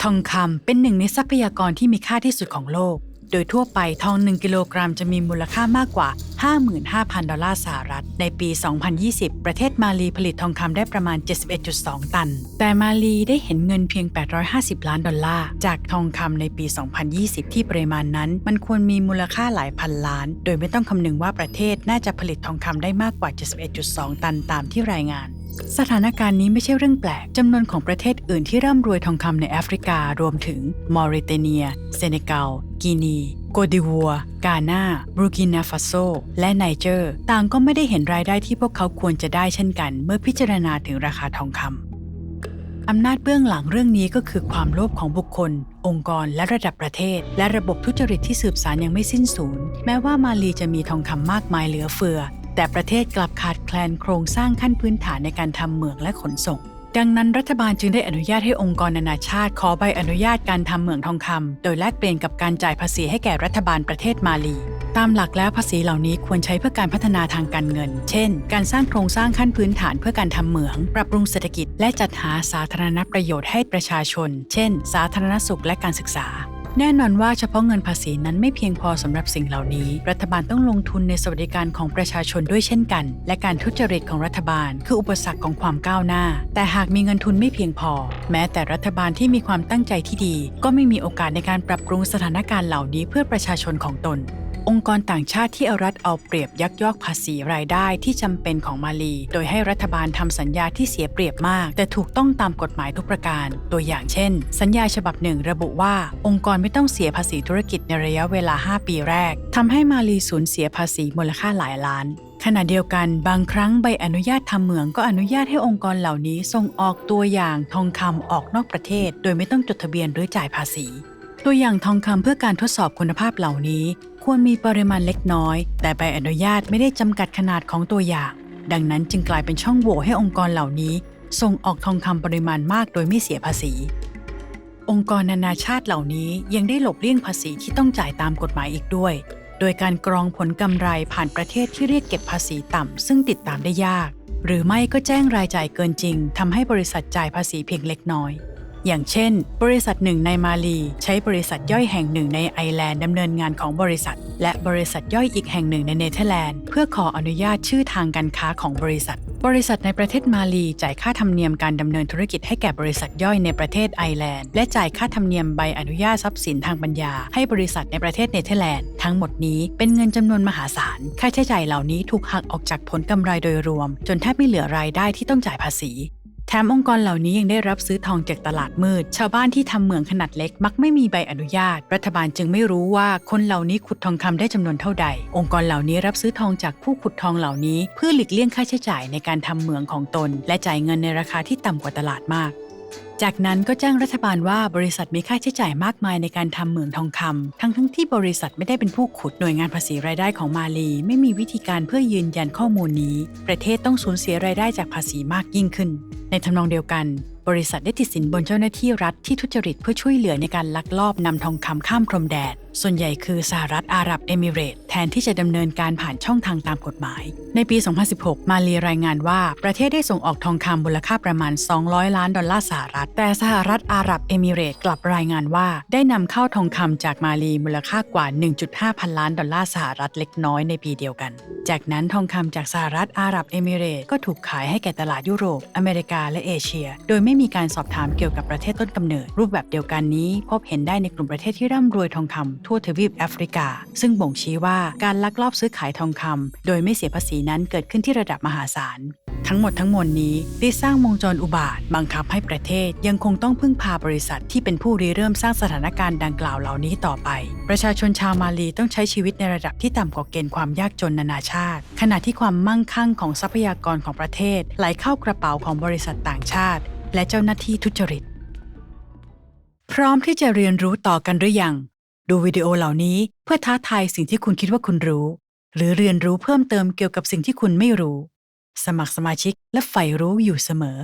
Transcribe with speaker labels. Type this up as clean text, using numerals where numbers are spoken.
Speaker 1: องคำเป็นหนึ่งในทรัพยากรที่มีค่าที่สุดของโลก โดยทั่วไปทอง1กิโลกรัมจะมีมูลค่ามากกว่า 55,000 ดอลลาร์สหรัฐในปี 2020 ประเทศมาลีผลิตทองคำได้ประมาณ 71.2 ตัน แต่มาลีได้เห็นเงินเพียง 850 ล้านดอลลาร์จากทองคำในปี 2020 ที่ปริมาณนั้นมันควรมีมูลค่าหลายพันล้าน โดยไม่ต้องคำนึงว่าประเทศน่าจะผลิตทองคำได้มากกว่า 71.2 ตันตามที่รายงานสถานการณ์นี้ไม่ใช่เรื่องแปลกจำนวนของประเทศอื่นที่ร่ำรวยทองคำในแอฟริการวมถึงมอริเตเนียเซเนกัลกินีโกดิวัวกานาบูร์กินาฟาโซและไนเจอร์ต่างก็ไม่ได้เห็นรายได้ที่พวกเขาควรจะได้เช่นกันเมื่อพิจารณาถึงราคาทองคำอำนาจเบื้องหลังเรื่องนี้ก็คือความโลภของบุคคลองค์กรและระดับประเทศและระบบทุจริตที่สืบสานยังไม่สิ้นสูญแม้ว่ามาลีจะมีทองคำมากมายเหลือเฟือแต่ประเทศกลับขาดแคลนโครงสร้างขั้นพื้นฐานในการทำเหมืองและขนส่งดังนั้นรัฐบาลจึงได้อนุญาตให้องค์กรนานาชาติขอใบอนุญาตการทำเหมืองทองคำโดยแลกเปลี่ยนกับการจ่ายภาษีให้แก่รัฐบาลประเทศมาลีตามหลักแล้วภาษีเหล่านี้ควรใช้เพื่อการพัฒนาทางการเงินเช่นการสร้างโครงสร้างขั้นพื้นฐานเพื่อการทำเหมืองปรับปรุงเศรษฐกิจและจัดหาสาธารณประโยชน์ให้ประชาชนเช่นสาธารณสุขและการศึกษาแน่นอนว่าเฉพาะเงินภาษีนั้นไม่เพียงพอสำหรับสิ่งเหล่านี้รัฐบาลต้องลงทุนในสวัสดิการของประชาชนด้วยเช่นกันและการทุจริตของรัฐบาลคืออุปสรรคของความก้าวหน้าแต่หากมีเงินทุนไม่เพียงพอแม้แต่รัฐบาลที่มีความตั้งใจที่ดีก็ไม่มีโอกาสในการปรับปรุงสถานการณ์เหล่านี้เพื่อประชาชนของตนองค์กรต่างชาติที่เอารัดเอาเปรียบยักยอกภาษีรายได้ที่จำเป็นของมาลีโดยให้รัฐบาลทำสัญญาที่เสียเปรียบมากแต่ถูกต้องตามกฎหมายทุกประการตัวอย่างเช่นสัญญาฉบับหนึ่งระบุว่าองค์กรไม่ต้องเสียภาษีธุรกิจในระยะเวลา5ปีแรกทำให้มาลีสูญเสียภาษีมูลค่าหลายล้านขณะเดียวกันบางครั้งใบอนุญาตทำเหมืองก็อนุญาตให้องค์กรเหล่านี้ส่งออกตัวอย่างทองคำออกนอกประเทศโดยไม่ต้องจดทะเบียนหรือจ่ายภาษีตัวอย่างทองคำเพื่อการทดสอบคุณภาพเหล่านี้ควรมีปริมาณเล็กน้อยแต่ใบอนุญาตไม่ได้จำกัดขนาดของตัวอย่างดังนั้นจึงกลายเป็นช่องโหว่ให้องค์กรเหล่านี้ส่งออกทองคำปริมาณมากโดยไม่เสียภาษีองค์กรนานาชาติเหล่านี้ยังได้หลบเลี่ยงภาษีที่ต้องจ่ายตามกฎหมายอีกด้วยโดยการกรองผลกำไรผ่านประเทศที่เรียกเก็บภาษีต่ำซึ่งติดตามได้ยากหรือไม่ก็แจ้งรายจ่ายเกินจริงทำให้บริษัทจ่ายภาษีเพียงเล็กน้อยอย่างเช่นบริษัทหนึ่งในมาลีใช้บริษัทย่อยแห่งหนึ่งในไอร์แลนด์ดำเนินงานของบริษัทและบริษัทย่อยอีกแห่งหนึ่งในเนเธอร์แลนด์เพื่อขออนุญาตชื่อทางการค้าของบริษัทในประเทศมาลีจ่ายค่าธรรมเนียมการดำเนินธุรกิจให้แก่บริษัทย่อยในประเทศไอร์แลนด์และจ่ายค่าธรรมเนียมใบอนุญาตทรัพย์สินทางปัญญาให้บริษัทในประเทศเนเธอร์แลนด์ทั้งหมดนี้เป็นเงินจำนวนมหาศาลค่าใช้จ่ายเหล่านี้ถูกหักออกจากผลกำไรโดยรวมจนแทบไม่เหลือรายได้ที่ต้องจ่ายภาษีแถมองค์กรเหล่านี้ยังได้รับซื้อทองจากตลาดมืดชาวบ้านที่ทำเหมืองขนาดเล็กมักไม่มีใบอนุญาตรัฐบาลจึงไม่รู้ว่าคนเหล่านี้ขุดทองคำได้จำนวนเท่าใดองค์กรเหล่านี้รับซื้อทองจากผู้ขุดทองเหล่านี้เพื่อหลีกเลี่ยงค่าใช้จ่ายในการทำเหมืองของตนและจ่ายเงินในราคาที่ต่ำกว่าตลาดมากจากนั้นก็แจ้งรัฐบาลว่าบริษัทมีค่าใช้จ่ายมากมายในการทำเหมืองทองคำทั้งที่บริษัทไม่ได้เป็นผู้ขุดหน่วยงานภาษีรายได้ของมาลีไม่มีวิธีการเพื่อยืนยันข้อมูลนี้ประเทศต้องสูญเสียรายได้จากภาษีมากยิ่งขึ้นในทำนองเดียวกันบริษัทได้ติดสินบนเจ้าหน้าที่รัฐที่ทุจริตเพื่อช่วยเหลือในการลักลอบนำทองคำข้ามพรมแดนส่วนใหญ่คือสหรัฐอาหรับเอมิเรตส์แทนที่จะดำเนินการผ่านช่องทางตามกฎหมายในปี 2016 มาลีรายงานว่าประเทศได้ส่งออกทองคำมูลค่าประมาณ200 ล้านดอลลาร์สหรัฐแต่สหรัฐอาหรับเอมิเรตส์กลับรายงานว่าได้นำเข้าทองคำจากมาลีมูลค่ากว่า 1.5 พันล้านดอลลาร์สหรัฐเล็กน้อยในปีเดียวกันจากนั้นทองคำจากสหรัฐอาหรับเอมิเรตส์ก็ถูกขายให้แก่ตลาดยุโรปอเมริกาและเอเชียโดยไม่มีการสอบถามเกี่ยวกับประเทศต้นกำเนิดรูปแบบเดียวกันนี้พบเห็นได้ในกลุ่มประเทศที่ร่ำรวยทองคำทั่วทวีปแอฟริกาซึ่งบ่งชี้ว่าการลักลอบซื้อขายทองคำโดยไม่เสียภาษีนั้นเกิดขึ้นที่ระดับมหาศาลทั้งหมดทั้งมวลนี้ได้สร้างวงจรอุบาทบังคับให้ประเทศยังคงต้องพึ่งพาบริษัทที่เป็นผู้ริเริ่มสร้างสถานการณ์ดังกล่าวเหล่านี้ต่อไปประชาชนชาวมาลีต้องใช้ชีวิตในระดับที่ต่ำกว่าเกณฑ์ความยากจนนานาชาติขณะที่ความมั่งคั่งของทรัพยากรของประเทศไหลเข้ากระเป๋าของบริษัทต่างชาติและเจ้าหน้าที่ทุจริตพร้อมที่จะเรียนรู้ต่อกันหรือยังดูวิดีโอเหล่านี้เพื่อท้าทายสิ่งที่คุณคิดว่าคุณรู้หรือเรียนรู้เพิ่มเติมเกี่ยวกับสิ่งที่คุณไม่รู้สมัครสมาชิกและใฝ่รู้อยู่เสมอ